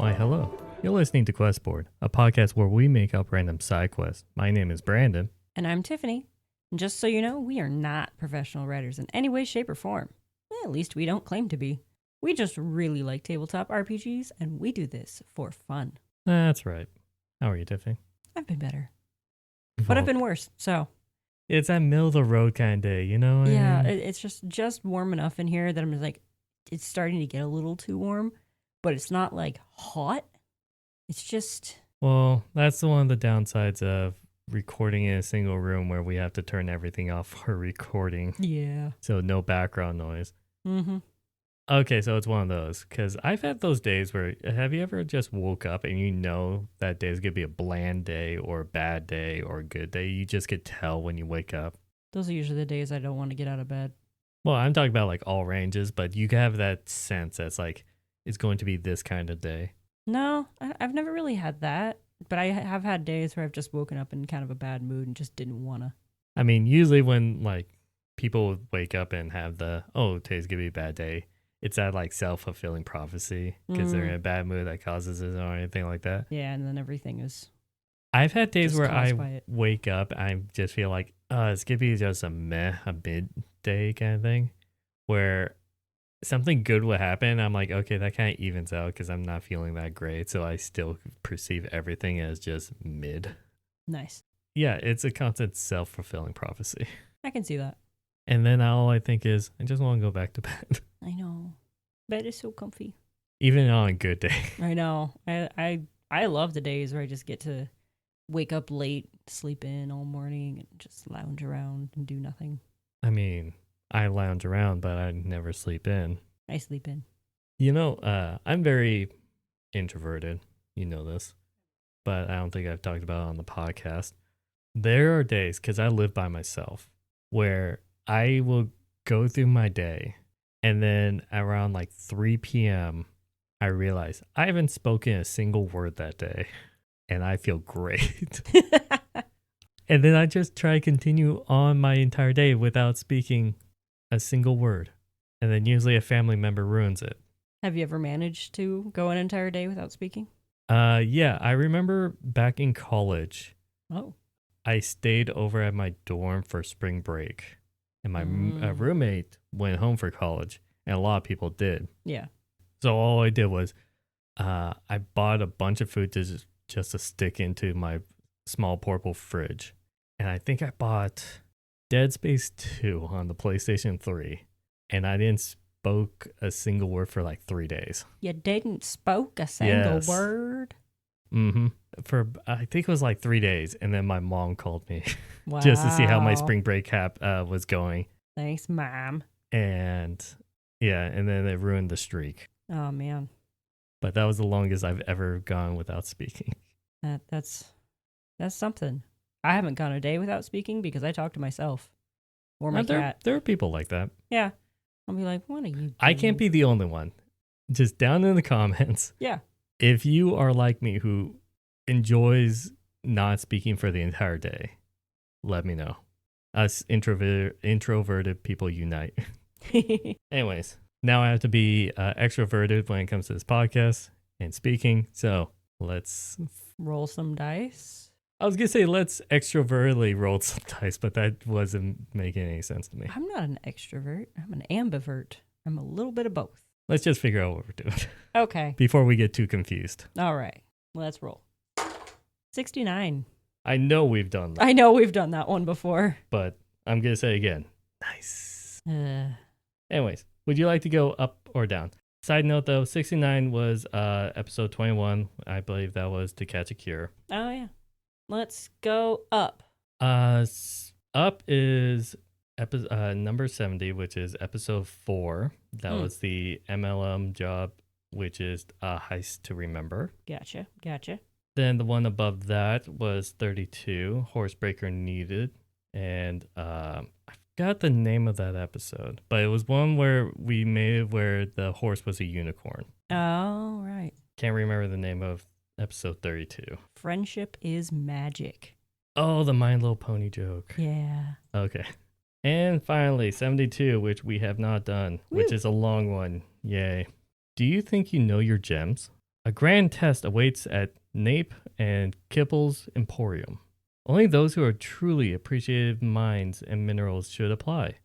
Why, hello. You're listening to Questboard, a podcast where we make up random side quests. My name is Brandon. And I'm Tiffany. And just so you know, we are not professional writers in any way, shape, or form. At least we don't claim to be. We just really like tabletop RPGs, and we do this for fun. That's right. How are you, Tiffany? I've been better. But I've been worse, so. It's that middle of the road kind of day, you know? Yeah, it's just warm enough in here that I'm just like, it's starting to get a little too warm, but it's not like hot. It's just... Well, that's one of the downsides of recording in a single room where we have to turn everything off for recording. Yeah. So no background noise. Mm-hmm. Okay, so it's one of those. Because I've had those days where, have you ever just woke up and you know that day is going to be a bland day or a bad day or a good day? You just could tell when you wake up. Those are usually the days I don't want to get out of bed. Well, I'm talking about like all ranges, but you have that sense that's like, it's going to be this kind of day. No, I've never really had that. But I have had days where I've just woken up in kind of a bad mood and just didn't want to. I mean, usually when like people wake up and have the, oh, today's going to be a bad day, it's that like self-fulfilling prophecy because they're in a bad mood that causes it or anything like that. Yeah, and then everything is... I've had days just where caused by I it. wake up, I just feel like, it's going to be just a midday kind of thing where something good will happen. I'm like, okay, that kind of evens out because I'm not feeling that great. So I still perceive everything as just mid. Nice. Yeah, it's a constant self-fulfilling prophecy. I can see that. And then all I think is, I just want to go back to bed. I know. Bed is so comfy. Even on a good day. I know. I love the days where I just get to wake up late, sleep in all morning, and just lounge around and do nothing. I mean, I lounge around, but I never sleep in. I sleep in. You know, I'm very introverted. You know this. But I don't think I've talked about it on the podcast. There are days, because I live by myself, where I will go through my day, and then around like 3 p.m., I realize I haven't spoken a single word that day, and I feel great. And then I just try to continue on my entire day without speaking a single word. And then usually a family member ruins it. Have you ever managed to go an entire day without speaking? Yeah, I remember back in college, Oh. I stayed over at my dorm for spring break. And my roommate went home for college, and a lot of people did. Yeah. So all I did was I bought a bunch of food just to stick into my small portable fridge. And I think I bought Dead Space 2 on the PlayStation 3. And I didn't spoke a single word for like 3 days. You didn't spoke a single Yes. word? Mm-hmm. For I think it was like 3 days. And then my mom called me Wow. just to see how my spring break was going. Thanks, Mom. And yeah, and then it ruined the streak. Oh, man. But that was the longest I've ever gone without speaking. That's something. I haven't gone a day without speaking because I talk to myself or my cat. There are people like that. Yeah. I'll be like, what are you doing? I can't be the only one. Just down in the comments. Yeah. If you are like me who enjoys not speaking for the entire day, let me know. Us introverted people unite. Anyways, now I have to be extroverted when it comes to this podcast and speaking. So let's Roll some dice. I was going to say let's extrovertly roll some dice, but that wasn't making any sense to me. I'm not an extrovert. I'm an ambivert. I'm a little bit of both. Let's just figure out what we're doing Okay. before we get too confused. All right. Let's roll. 69. I know we've done that, I know we've done that one before. but I'm going to say again. Nice. Uh, Anyways, would you like to go up or down? Side note though, 69 was episode 21. I believe that was To Catch a Cure. oh, yeah. Let's go up. Up is number 70, which is episode 4. That was the MLM job, which is a heist to remember. Gotcha. Then the one above that was 32, Horsebreaker Needed. And I forgot the name of that episode, but it was one where we made where the horse was a unicorn. Oh, right. Can't remember the name of episode 32. Friendship is magic. Oh, the My Little Pony joke. Yeah. Okay. And finally, 72, which we have not done, which Woo. is a long one. Yay. Do you think you know your gems? A grand test awaits at Nape and Kipple's Emporium. Only those who are truly appreciative minds and minerals should apply.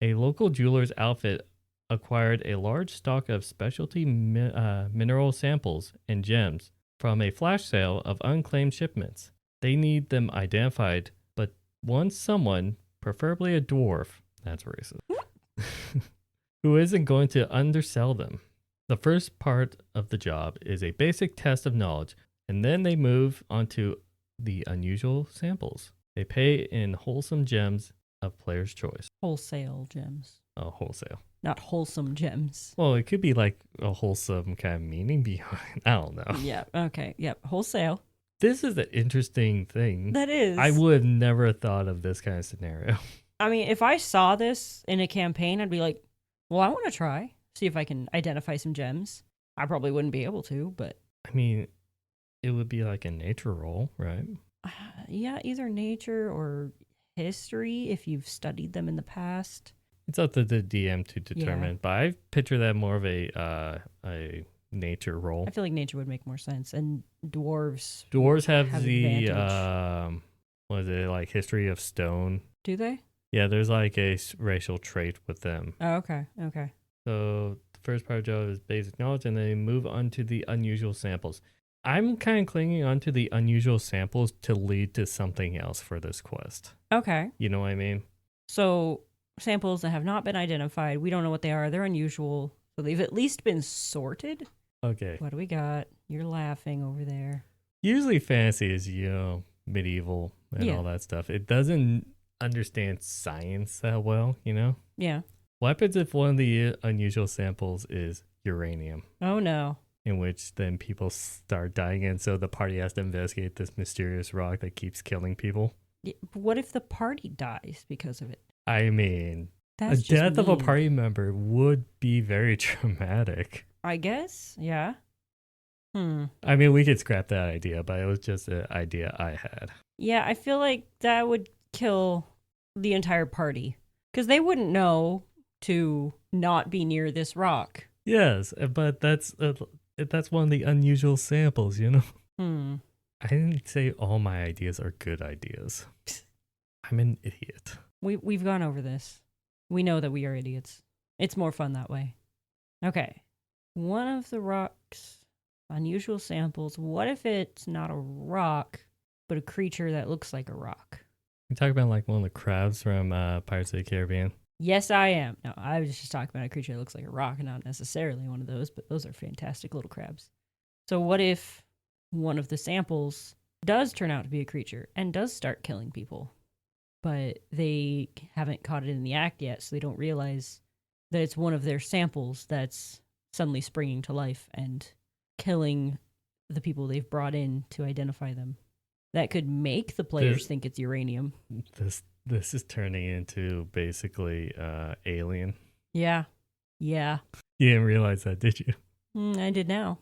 A local jeweler's outfit acquired a large stock of specialty mineral samples and gems from a flash sale of unclaimed shipments. They need them identified, but want someone, preferably a dwarf, that's racist, who isn't going to undersell them. The first part of the job is a basic test of knowledge, and then they move on to the unusual samples. They pay in wholesome gems of player's choice. Wholesale gems. Oh, wholesale. Not wholesome gems. Well, it could be like a wholesome kind of meaning behind. I don't know. Yeah. Okay. Yep. Wholesale. This is an interesting thing. That is. I would have never thought of this kind of scenario. I mean, if I saw this in a campaign, I'd be like, well, I want to try. See if I can identify some gems. I probably wouldn't be able to, but... I mean, it would be like a nature roll, right? Yeah, either nature or history, if you've studied them in the past. It's up to the DM to determine, but I picture that more of a nature roll. I feel like nature would make more sense, and dwarves have the advantage. what is it, like history of stone? Do they? Yeah, there's like a racial trait with them. Oh, okay. Okay. So the first part of the job is basic knowledge, and then they move on to the unusual samples. I'm kind of clinging on to the unusual samples to lead to something else for this quest. Okay. You know what I mean? So samples that have not been identified, we don't know what they are. They're unusual. So they've at least been sorted. Okay. What do we got? You're laughing over there. Usually fantasy is, medieval and all that stuff. It doesn't understand science that well, Yeah. What happens if one of the unusual samples is uranium? Oh, no. In which then people start dying, and so the party has to investigate this mysterious rock that keeps killing people. Yeah, what if the party dies because of it? I mean, That's the death of a mean. party member would be very traumatic. I guess, yeah. I mean, we could scrap that idea, but it was just an idea I had. Yeah, I feel like that would kill the entire party because they wouldn't know to not be near this rock. Yes, but that's one of the unusual samples, I didn't say all my ideas are good ideas. I'm an idiot. We've gone over this. We know that we are idiots. It's more fun that way. Okay. One of the rocks, unusual samples. What if it's not a rock, but a creature that looks like a rock? You talk about like one of the crabs from Pirates of the Caribbean. Yes, I am. No, I was just talking about a creature that looks like a rock, and not necessarily one of those, but those are fantastic little crabs. So what if one of the samples does turn out to be a creature and does start killing people, but they haven't caught it in the act yet, so they don't realize that it's one of their samples that's suddenly springing to life and killing the people they've brought in to identify them. That could make the players think it's uranium. This is turning into basically Alien. Yeah. Yeah. You didn't realize that, did you? I did now.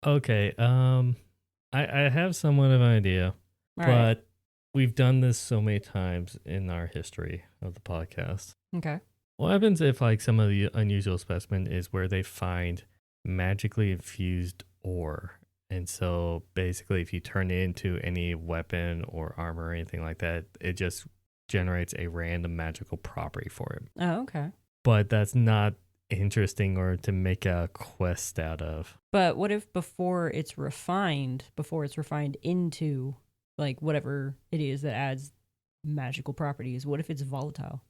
Okay. I have somewhat of an idea, but we've done this so many times in our history of the podcast. Okay. What happens if like some of the unusual specimen is where they find magically infused ore? And so basically if you turn it into any weapon or armor or anything like that, it just generates a random magical property for it. Oh, okay. But that's not interesting or to make a quest out of. But what if before it's refined into like whatever it is that adds magical properties, what if it's volatile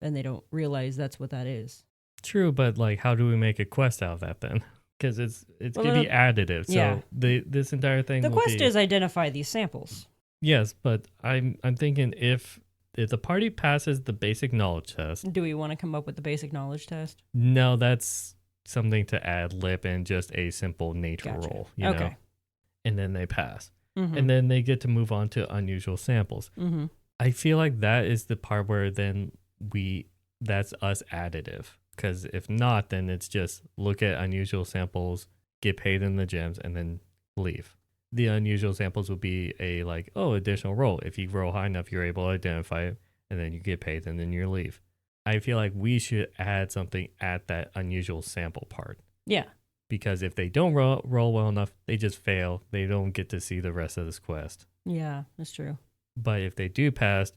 and they don't realize that's what that is? True, but like how do we make a quest out of that then? Because it's going to be additive. So this entire thing the quest is identify these samples. Yes, but I'm thinking if the party passes the basic knowledge test. Do we want to come up with the basic knowledge test? No, that's something to add lip and just a simple nature roll, you know? And then they pass. Mm-hmm. And then they get to move on to unusual samples. Mm-hmm. I feel like that is the part where then that's us additive. Because if not, then it's just look at unusual samples, get paid in the gems, and then leave. The unusual samples will be a additional roll. If you roll high enough, you're able to identify it, and then you get paid, and then you leave. I feel like we should add something at that unusual sample part. Yeah. because if they don't roll well enough, they just fail. They don't get to see the rest of this quest. Yeah, that's true. But if they do pass,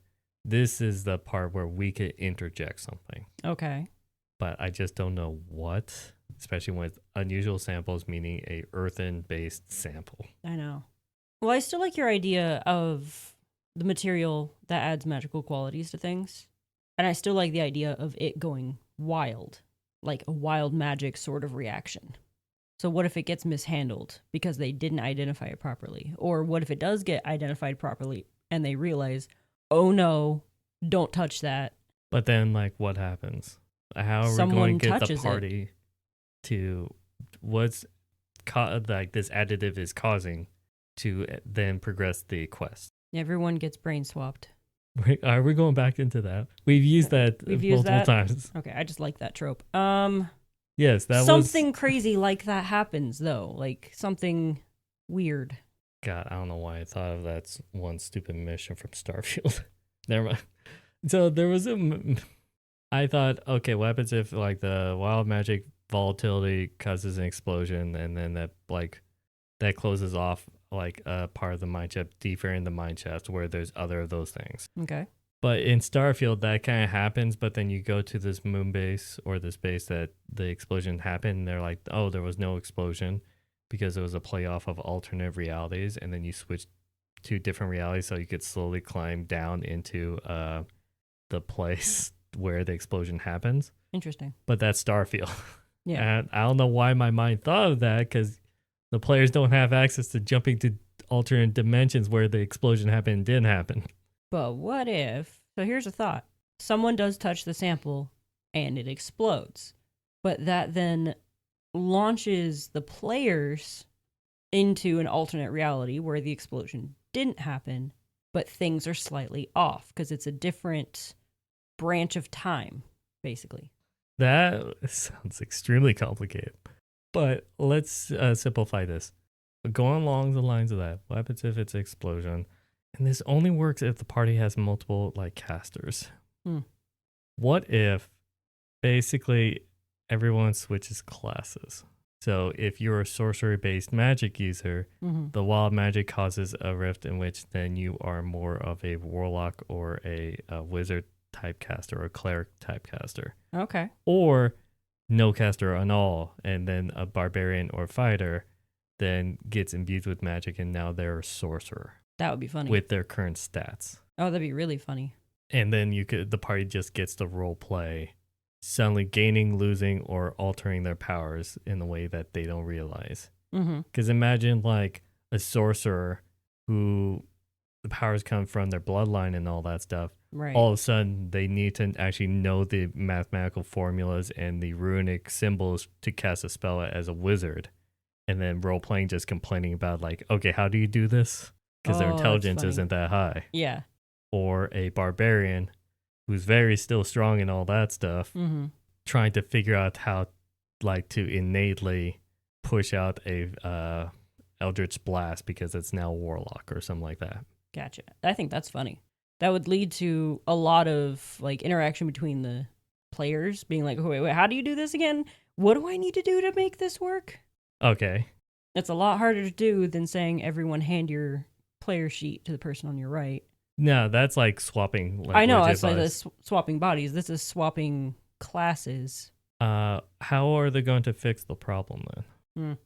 this is the part where we could interject something. Okay. But I just don't know what, especially with unusual samples, meaning a earthen-based sample. I know. Well, I still like your idea of the material that adds magical qualities to things. And I still like the idea of it going wild, like a wild magic sort of reaction. So what if it gets mishandled because they didn't identify it properly? Or what if it does get identified properly and they realize, oh no, don't touch that. But then, like, what happens? How are Someone we going to get the touches it. party to what's like this additive is causing to then progress the quest? Everyone gets brain swapped. Are we going back into that? We've used that We've used multiple that? times. Okay, I just like that trope. Yes, that something crazy like that happens though, like something weird. God, I don't know why I thought of that one stupid mission from Starfield. Never mind. So there was I thought, okay, what happens if like the wild magic volatility causes an explosion and then that closes off like a part of the mine shaft, deeper in the mine shaft where there's other of those things. Okay. But in Starfield, that kind of happens, but then you go to this moon base or this base that the explosion happened, and they're like, oh, there was no explosion because it was a play off of alternate realities, and then you switch to different realities so you could slowly climb down into the place where the explosion happens. Interesting. But that's Starfield. Yeah. And I don't know why my mind thought of that, because the players don't have access to jumping to alternate dimensions where the explosion happened and didn't happen. But what if, so here's a thought. Someone does touch the sample and it explodes. But that then launches the players into an alternate reality where the explosion didn't happen, but things are slightly off because it's a different branch of time, basically. That sounds extremely complicated. But let's simplify this. Going along the lines of that, what happens if it's an explosion? And this only works if the party has multiple like casters. What if basically everyone switches classes? So if you're a sorcery-based magic user, the wild magic causes a rift in which then you are more of a warlock or a wizard type caster or a cleric type caster. Okay. Or no caster at all, and then a barbarian or fighter then gets imbued with magic and now they're a sorcerer. That would be funny. With their current stats. Oh, that'd be really funny. And then the party just gets to role play, suddenly gaining, losing, or altering their powers in a way that they don't realize. Because imagine like a sorcerer who the powers come from their bloodline and all that stuff. Right. All of a sudden, they need to actually know the mathematical formulas and the runic symbols to cast a spell as a wizard. And then role playing just complaining about like, okay, how do you do this? Because their intelligence isn't that high. Yeah. Or a barbarian who's very still strong and all that stuff, trying to figure out how like to innately push out a Eldritch Blast because it's now a warlock or something like that. Gotcha. I think that's funny. That would lead to a lot of like interaction between the players being like, wait, how do you do this again? What do I need to do to make this work? Okay. It's a lot harder to do than saying everyone hand your player sheet to the person on your right. No, that's like swapping. Like, I know, it's like this swapping bodies. This is swapping classes. How are they going to fix the problem then?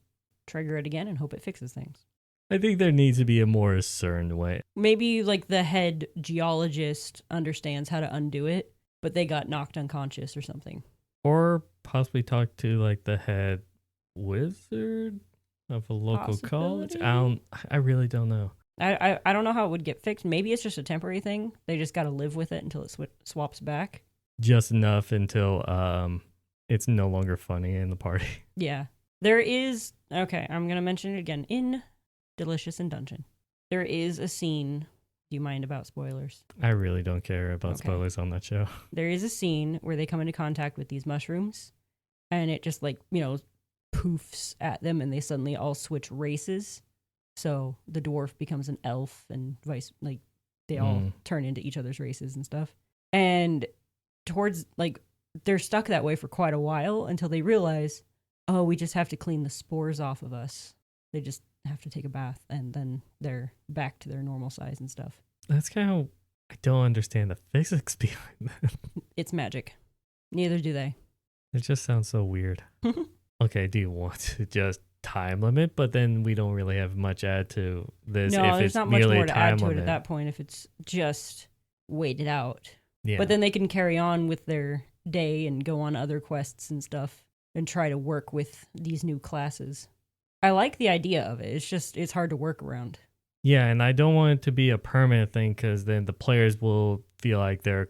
Trigger it again and hope it fixes things. I think there needs to be a more certain way. Maybe like the head geologist understands how to undo it, but they got knocked unconscious or something. Or possibly talk to like the head wizard of a local college. I really don't know. I don't know how it would get fixed. Maybe it's just a temporary thing. They just got to live with it until it swaps back. Just enough until it's no longer funny in the party. Yeah. There is, okay, I'm going to mention it again. In Delicious in Dungeon, there is a scene. Do you mind about spoilers? I really don't care about spoilers on that show. There is a scene where they come into contact with these mushrooms and it just like, poofs at them and they suddenly all switch races. So the dwarf becomes an elf and they all turn into each other's races and stuff. And towards they're stuck that way for quite a while until they realize, oh, we just have to clean the spores off of us. They just have to take a bath and then they're back to their normal size and stuff. That's kind of, I don't understand the physics behind that. It's magic. Neither do they. It just sounds so weird. Okay, do you want to just time limit? But then we don't really have much add to this No, if there's it's not much merely more a to time add to it limit. at that point if it's just waited out. Yeah. But then they can carry on with their day and go on other quests and stuff and try to work with these new classes. I like the idea of it. It's just, it's hard to work around. Yeah, and I don't want it to be a permanent thing because then the players will feel like their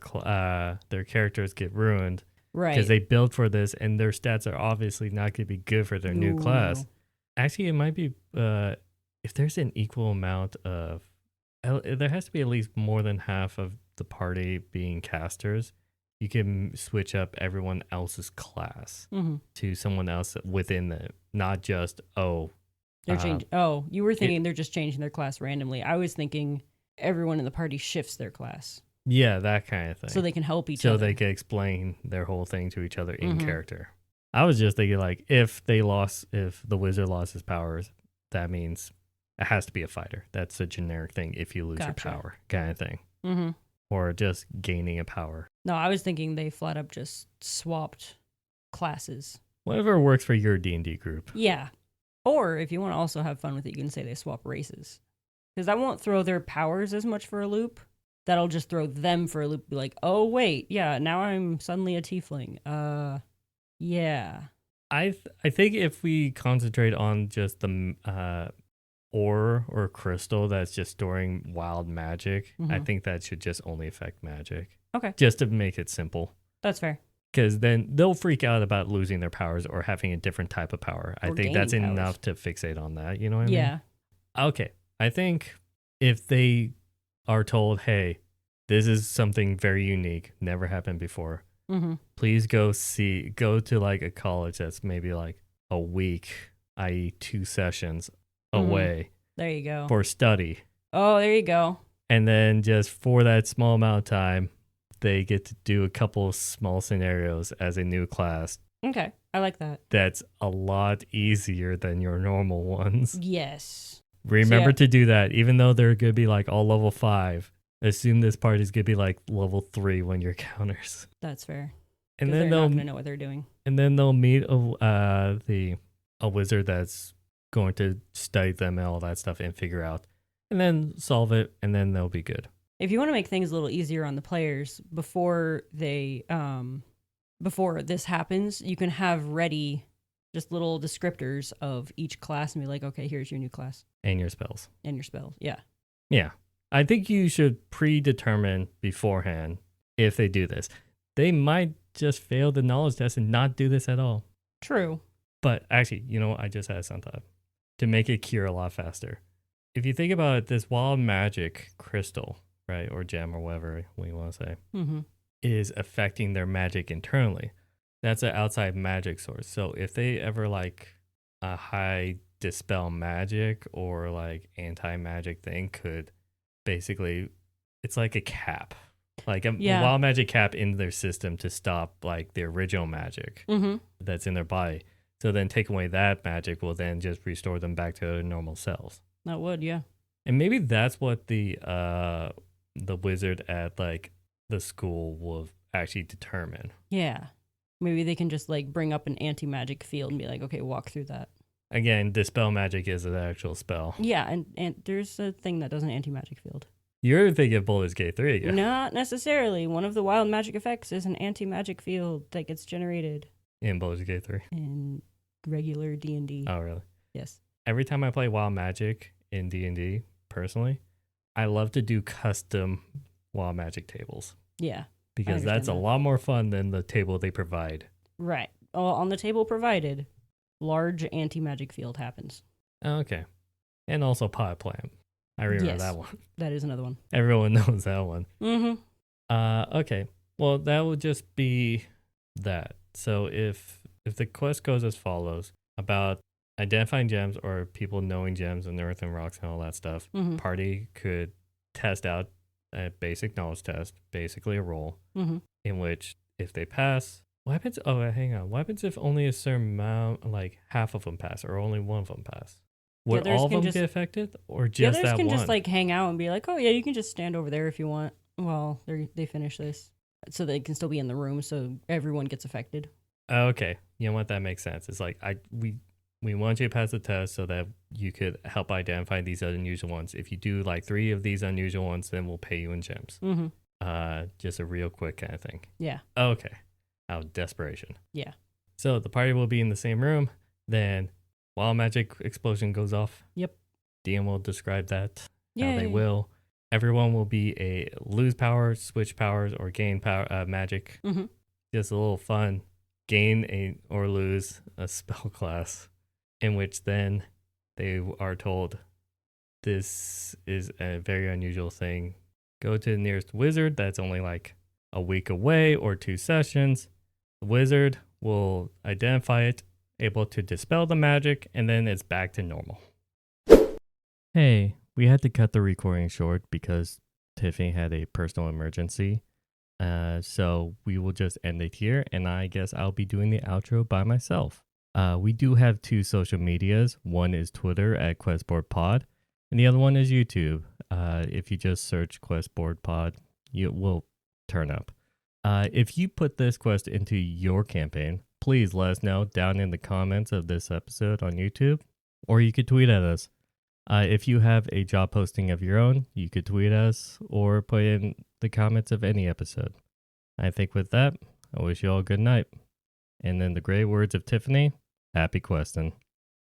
characters get ruined Right. because they build for this and their stats are obviously not going to be good for their new No, class. no. Actually, it might be if there's an equal amount of, there has to be at least more than half of the party being casters. You can switch up everyone else's class Mm-hmm. to someone else within it, not just They're changing. Oh, you were thinking they're just changing their class randomly. I was thinking everyone in the party shifts their class yeah, that kind of thing. so they can help each so other. they can explain their whole thing to each other in Mhm. character. I was just thinking like if the wizard lost his powers, that means it has to be a fighter. That's a generic thing if you lose your Gotcha. power kind of thing. Mm-hmm. Or just gaining a power. No, I was thinking they flat up just swapped classes. Whatever works for your D&D group. Yeah. Or if you want to also have fun with it, you can say they swap races. Because that won't throw their powers as much for a loop. That'll just throw them for a loop. Be like, oh, wait, yeah, now I'm suddenly a tiefling. Yeah. I think if we concentrate on just the ore or crystal that's just storing wild magic, I Mhm. think that should just only affect magic. Okay. Just to make it simple. That's fair. Because then they'll freak out about losing their powers or having a different type of power. I Or think that's gaining powers. enough to fixate on that. You know what I mean? Yeah. Okay. I think if they are told, hey, this is something very unique, never happened before, Mm-hmm. please go to like a college that's maybe like a week, i.e., 2 sessions Mhm. away There you go. for study. Oh, there you go. And then just for that small amount of time, they get to do a couple of small scenarios as a new class. Okay. I like that. That's a lot easier than your normal ones. Yes. Remember yeah. to do that, even though they're going to be like all level 5. Assume this party's going to be like level 3 when your counters. That's fair. And 'Cause then they're not they'll going to know what they're doing. meet a wizard that's going to study them and all that stuff and figure out, and then solve it, and then they'll be good. If you want to make things a little easier on the players before they before this happens, you can have ready just little descriptors of each class and be like, okay, here's your new class And your spells. and your spells. Yeah. Yeah. I think you should predetermine beforehand if they do this. They might just fail the knowledge test and not do this at all. True. But actually, you know what? I just had some thought to make it cure a lot faster. If you think about it, this wild magic crystal, right, or gem or whatever we want to say, Mm-hmm. is affecting their magic internally. That's an outside magic source. So if they ever like a high dispel magic or like anti-magic thing could basically, it's like a cap, like a Yeah. wild magic cap in their system to stop like the original magic Mm-hmm. that's in their body. So then take away that magic will then just restore them back to their normal selves. That would, yeah. And maybe that's what the wizard at like the school will actually determine. Yeah. Maybe they can just like bring up an anti-magic field and be like, okay, walk through that. Again, dispel magic is an actual spell. Yeah, and there's a thing that does an anti-magic field. You're thinking of Baldur's Gate 3 again. Not necessarily. One of the wild magic effects is an anti-magic field that gets generated In Baldur's Gate 3. in regular D&D. Oh, really? Yes. Every time I play Wild Magic in D&D, personally, I love to do custom Wild Magic tables Yeah. because understand that's a that. lot more fun than the table they provide. Right. On the table provided, large anti-magic field happens. Oh, okay. And also Pot Plant. I remember Yes. that one. That is another one. Everyone knows that one. Mm-hmm. Okay. Well, that would just be that. So if the quest goes as follows about identifying gems or people knowing gems and earth and rocks and all that stuff, Mm-hmm. party could test out a basic knowledge test, basically a roll, Mm-hmm. in which if they pass, What happens? Oh, hang on. What happens if only a certain amount, like half of them pass, or only one of them pass? The Would others all of can them just get affected, or the just others that can one? just like hang out and be like, oh yeah, you can just stand over there if you want while they finish this, so they can still be in the room, so everyone gets affected. Okay, you know what? That makes sense. It's like we want you to pass the test so that you could help identify these unusual ones. If you do like 3 of these unusual ones, then we'll pay you in gems. Mm-hmm. Just a real quick kind of thing. Yeah. Okay. Out of desperation. Yeah. So the party will be in the same room. Then wild magic explosion goes off. Yep. DM will describe that. How Yeah. they will. Everyone will be a lose power, switch powers, or gain power magic. Mm-hmm. Just a little fun. Gain or lose a spell class, in which then they are told this is a very unusual thing. Go to the nearest wizard that's only like a week away or 2 sessions. The wizard will identify it, able to dispel the magic, and then it's back to normal. Hey, we had to cut the recording short because Tiffany had a personal emergency. So we will just end it here, and I guess I'll be doing the outro by myself. We do have 2 social medias. One is Twitter at QuestBoardPod, and the other one is YouTube. If you just search QuestBoardPod, it will turn up. If you put this quest into your campaign, please let us know down in the comments of this episode on YouTube, or you could tweet at us. If you have a job posting of your own, you could tweet us or put in the comments of any episode. I think with that, I wish you all a good night. And in the great words of Tiffany, happy questing.